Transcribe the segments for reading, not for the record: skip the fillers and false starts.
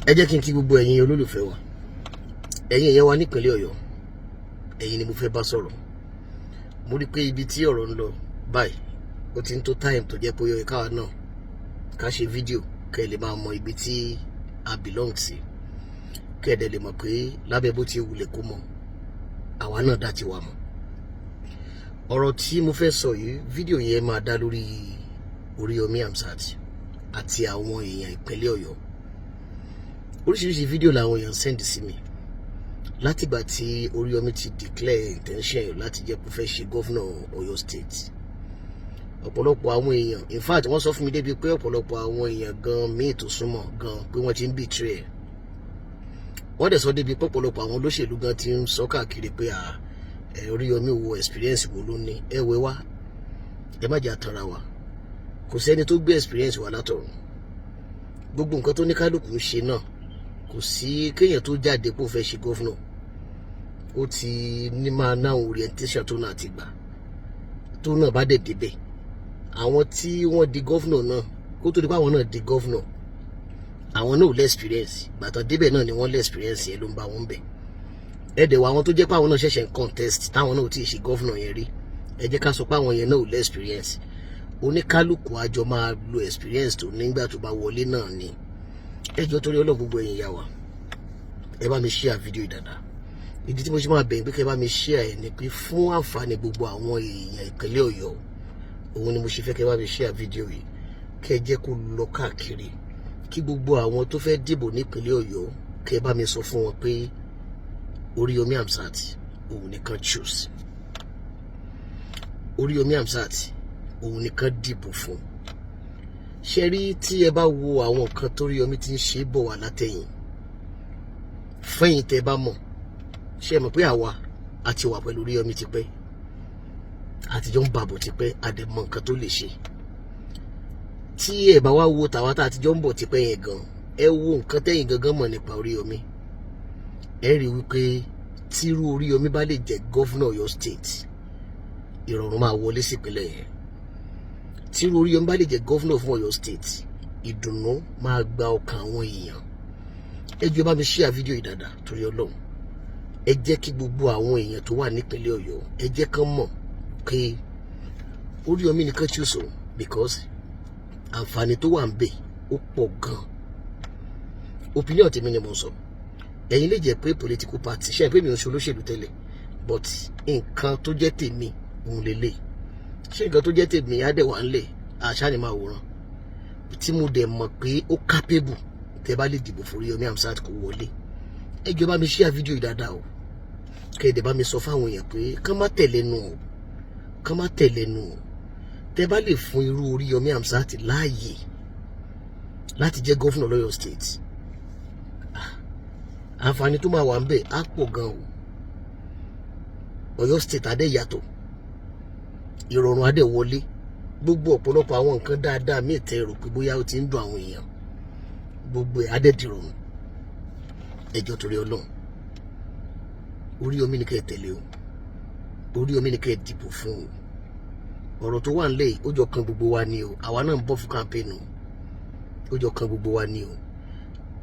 ẹ jẹ́ kí n kí gbogbo ẹ̀yin olólùfẹ́ wa, ẹ̀yin èèyàn wa nípínlẹ̀ Ọ̀yọ́, ẹ̀yin ni mo fẹ́ bá sọ̀rọ̀. Mo rí pé ibi tí ọ̀rọ̀ ń lọ báyìí ó ti ń tó time tó jẹ́ pé ó yẹ káwa náà ká ṣe fídíò kẹ́ ẹ lè máa mọ ibi tí a belong sí, kẹ́ ẹ dẹ̀ lè mọ̀ pé lábẹ́ bó ti wulẹ̀ kó mọ̀ àwa náà dá tiwa mọ̀. Ọ̀rọ̀ tí mo fẹ́ sọ yìí, fídíò yẹn máa dá lórí Oríyọmí Hamzat àti àwọn èèyàn ìpínlẹ̀ Ọ̀yọ́. Oríṣiríṣi fídíò làwọn èèyàn send sí mi látìgbà tí Oríyọmí ti declare intention láti jẹ́ kó fẹ́ ṣe gómìnà Ọ̀yọ́ state. Ọ̀pọ̀lọpọ̀ àwọn èèyàn, in fact wọ́n sọ fún mi débi pé ọ̀pọ̀lọpọ̀ àwọn èèyàn gan míì tó súnmọ́ gan pé wọ́n ti ń betray ẹ̀. Wọ́n dẹ̀ sọ débi pé ọ̀pọ̀lọpọ̀ àwọn olóṣèlú gan ti ń sọ káàkiri pé Oríyọmí wo experience wo ló ní. Ẹ wẹ wá, ẹ má jẹ́ àtàrà wa, kò sẹ́ni tó gbé experience wa látọ̀run. Gbogbo nǹkan tó ní kálukú ń ṣe náà, kò sí kéèyàn tó jáde pé ó fẹ́ ṣe gómìnà ó ti ní máa ná orientation tó náà ti gbà, tó náà bá dẹ̀ débẹ̀. Àwọn tí wọ́n di gómìnà náà kó tó di pé àwọn náà di gómìnà, àwọn náà ò lé experience, gbàtàn débẹ̀ náà ni wọ́n lé experience yẹn ló ń bá wọn bẹ̀. Ẹ dẹ̀ wọ àwọn tó jẹ́ pé àwọn náà ṣẹ̀ṣẹ̀ ń contest táwọn náà ò tí ì ṣe gómìnà yẹn rí, ẹ jẹ́ ká sọ pé àwọn yẹn náà ò lé experience. Oníkálukú àjọ máa lo experience tó nígbà tó bá wọlé náà ni. Ẹ jọ̀ọ́ torí Ọlọ́run gbogbo ẹ̀yin yà wá, ẹ bá mi share fídíò yìí dáadáa. Ìdí tí mo ṣe máa bẹ̀ pé kẹ́ bá mi share ẹ̀ ni pé fún àǹfààní gbogbo àwọn èèyàn ìpínlẹ̀ Ọ̀yọ́, òun ni mo ṣe fẹ́ kẹ́ bá mi share fídíò yìí, kẹ́ jẹ́ kó lọ káàkiri, kí gbogbo àwọn tó fẹ́ dìbò nípínlẹ̀ Ọ̀yọ́ kẹ́ bá mi sọ fún wọn pé Oríyọmí Hamzat òun nìkan choose, Oríyọmí Hamzat òun nìkan dìbò fún. Ṣé rí tí ẹ bá wo àwọn nǹkan tó Oríyọmí ti ń ṣe bọ̀ wá látẹ̀yìn, fẹ́yìn tẹ́ bá mọ̀, ṣé ẹ mọ̀ pé àwa àti wà pẹ̀lú Oríyọmí ti pẹ́, àtijọ́ ń bàbọ̀ ti pẹ́, àdẹ̀mọ̀ nǹkan tó lè ṣe. Tí ẹ bá wá wo tàwa tá àtijọ́ ń bọ̀ ti pẹ́ yẹn gan, ẹ wo nǹkan tẹ́yìn gangan mọ̀ nípa Oríyọmí, ẹ rí wípé tírú Oríyọmí bá lè jẹ́ gọ́fúnà Ọ̀yọ́ state, ìrọ̀rùn máa wọlé sípínlẹ̀ yẹn. Tírú Oríyọmí bá lè jẹ́ gọ́fúnà fún Ọ̀yọ́ state, ìdùnnú máa gba ọkàn àwọn èèyàn. Ẹ jọ̀ọ́ bá mi share fídíò yìí dáadáa torí Ọlọ́run. Ẹ jẹ́ kí gbogbo àwọn èèyàn tó wà nípínlẹ̀ Ọ̀yọ́, ẹ jẹ́ kán mọ̀ pé Oríyọmí nìkan choose o, because àǹfààní tó wà ń bẹ̀ ó pọ̀ gan. Opinion tèmi ni mo sọ. Ẹ̀yin lè jẹ́ pé political party, ṣe pé mi ò ṣe olóṣèlú tẹ́lẹ̀, but nǹkan tó jẹ́ tèmi òun lélẹ̀. Ṣé nǹkan tó jẹ́ tèmi á dẹ̀ wà ńlẹ̀, àṣà ni máa wòran. Tí mo dẹ̀ mọ̀ pé ó capable, tẹ́ bá lè dìbò fún Oríyọmí Hamzat kó wọlé. Ẹ jọ̀ọ́ bá mi share fídíò yìí dáadáa o, kẹ́ ẹ dẹ̀ bá mi sọ fáwọn èèyàn pé kán má tẹ̀lé nu o, kán má tẹ̀lé nu o. Tẹ́ bá lè fún irú Oríyọmí Hamzat láàyè láti jẹ́ gọ́fúnà lọ́yọ̀ state, àǹfààní tó máa wà ń bẹ̀ á pọ̀ gan o. Ọ̀yọ́ state adé yàtọ̀, ìrọ̀rùn adé wọlé, gbogbo ọ̀pọ̀lọpọ̀ àwọn nǹkan dáadáa míì tẹ́ rò pé bóyá ó ti ń dùn àwọn èèyàn, gbogbo ẹ̀ adé dìrọ̀rùn. Ẹ jọ̀ọ́ torí Ọlọ́run, Oríyọmí ni kẹ́ ẹ tẹ̀lé o, Oríyọmí ni kẹ́ ẹ dìbò fún o. Ọ̀rọ̀ tó wà nílẹ̀ ó jọ kan gbogbo wa ni o, àwa náà ń bọ̀ fún campaign o, ó jọ kan gbogbo wa ni o.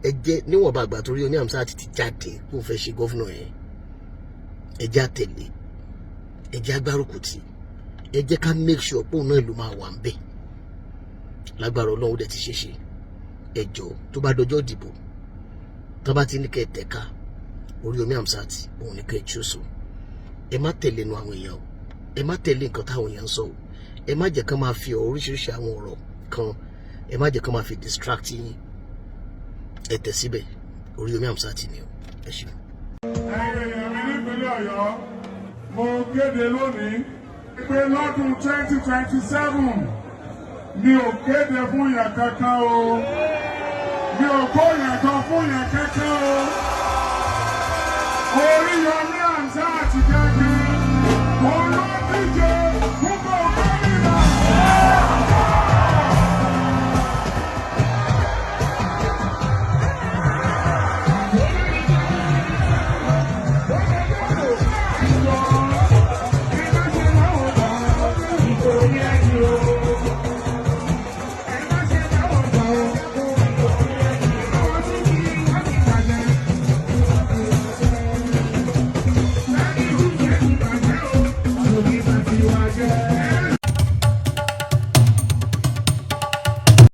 Ẹ jẹ́ níwọ̀nba àgbà tó Oríyọmí Hamzat ti jáde kó fẹ́ ṣe gọ́fúnà yẹn, ẹ jẹ́ àtẹ̀lé, ẹ jẹ́ agbárùkù tì, ẹ jẹ́ ká make sure pé òun náà ló máa wà ń bẹ̀. Lágbára Ọlọ́run ó dẹ̀ ti ṣeéṣe. Ẹ jọ̀ọ́ tó bá dọjọ́ ìdìbò, tó bá ti ní kẹ́ ẹ tẹ̀ka Oríyọmí Hamzat òun ní kẹ́ ẹ choose o. Ẹ má tẹ̀lé nu àwọn èèyàn o, ẹ má tẹ̀lé nǹkan táwọn èèyàn ń sọ o, ẹ má jẹ́ kán máa fi oríṣiríṣi àwọn ọ̀rọ̀ kan, ẹ má jẹ́ kán máa fi distract yín. Ẹ tẹ̀ síbẹ̀, Oríyọmí Hamzat ni o. Ẹ ṣé. Èèyàn mi nípínlẹ̀ Ọ̀yọ́, mo kéde lónìí pé lọ́dún 2027 mi ò kéde fún yàn kankan o, mi ò kó yàn kan fún yàn kankan o. Oríyọmí